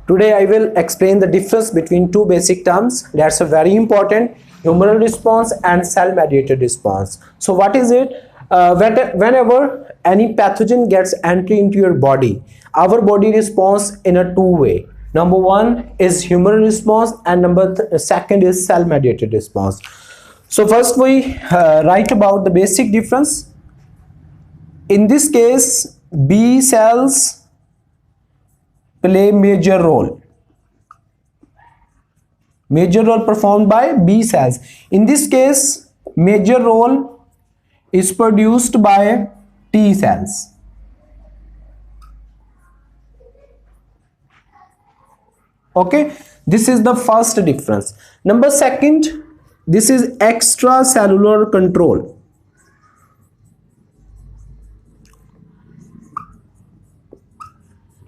Today I will explain the difference between two basic terms that's very important: humoral response and cell mediated response. So what is it? Whenever any pathogen gets entry into your body, our body responds in a two-way. Number one is humoral response, and second is cell mediated response. So first we write about the basic difference. In this case, B cells play major role performed by B cells. In this case, major role is produced by T cells. Okay, this is the first difference. Number second, this is extracellular control.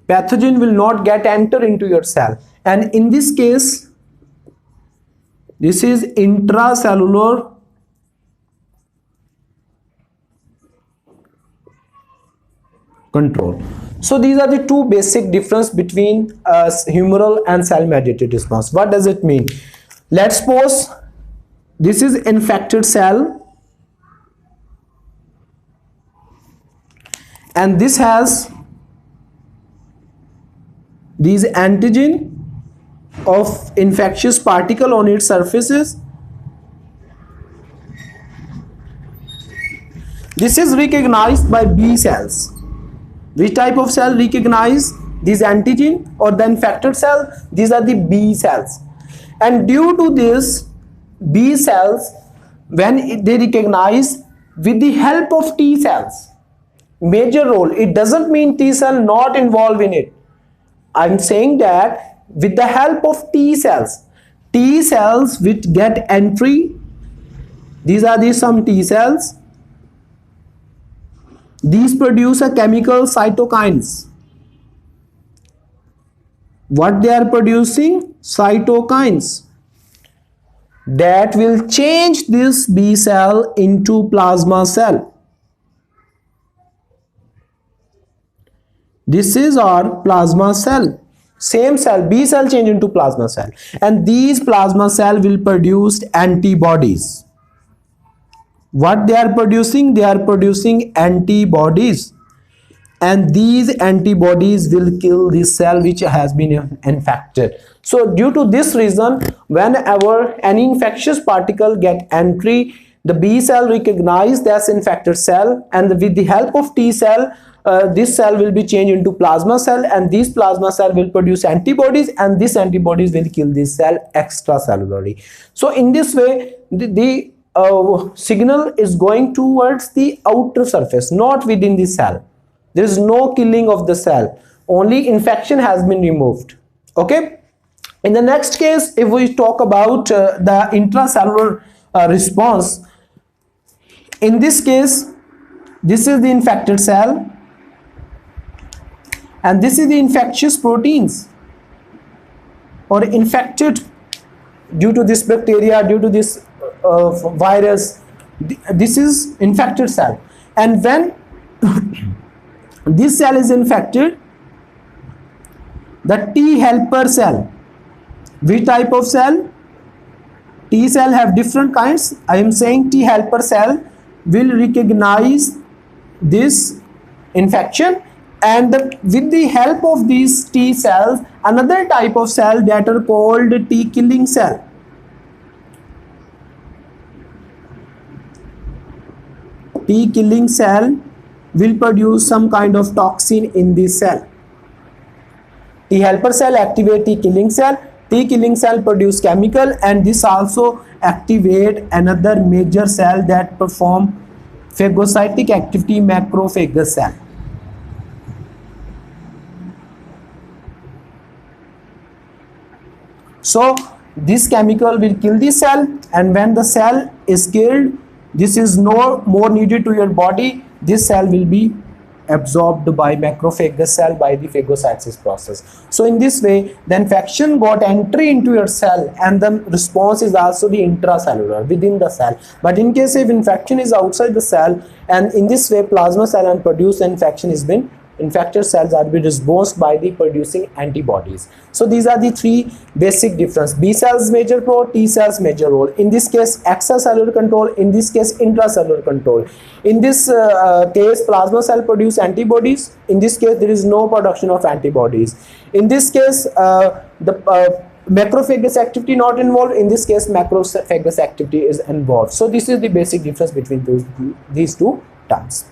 Pathogen will not enter into your cell, and in this case this is intracellular control. So these are the two basic difference between humoral and cell mediated response. What does it mean? Let's suppose this is infected cell and this has these antigen of infectious particle on its surfaces. This is recognized by B cells. Which type of cell recognize this antigen or the infected cell? These are the B cells. And due to this, B cells, when they recognize with the help of T cells, major role, it doesn't mean T cell not involved in it. I'm saying that with the help of T cells which get entry, these are the some T cells, these produce a chemical cytokines. What they are producing? Cytokines that will change this B cell into plasma cell. This is our plasma cell. Same cell, B cell change into plasma cell, and these plasma cell will produce antibodies. What they are producing? They are producing antibodies, and these antibodies will kill this cell which has been infected. So due to this reason, whenever any infectious particle get entry, the B cell recognize this infected cell, and with the help of T cell, this cell will be changed into plasma cell, and these plasma cell will produce antibodies, and these antibodies will kill this cell extracellularly. So in this way, the signal is going towards the outer surface, not within the cell. There is no killing of the cell, only infection has been removed. Okay, in the next case, if we talk about the intracellular response, in this case, this is the infected cell and this is the infectious proteins or infected due to this bacteria, due to this virus. This is infected cell, and when this cell is infected, the T helper cell, which type of cell? T cell have different kinds. I am saying T helper cell will recognize this infection, and with the help of these T cells, another type of cell that are called T killing cell. T killing cell will produce some kind of toxin in this cell. T helper cell activate T killing cell. T killing cell produce chemical, and this also activate another major cell that perform phagocytic activity, macrophagous cell. So this chemical will kill the cell, and when the cell is killed, this is no more needed to your body. This cell will be absorbed by macrophagous cell by the phagocytosis process. So in this way, the infection got entry into your cell, and the response is also the intracellular, within the cell. But in case if infection is outside the cell, and in this way plasma cell and produce infection has been infected cells are be response by the producing antibodies. So these are the three basic difference. B cells major role, T cells major role. In this case extracellular control, in this case intracellular control. In this case plasma cell produce antibodies, in this case there is no production of antibodies. In this case the macrophagous activity not involved, in this case macrophagous activity is involved. So this is the basic difference between these two terms.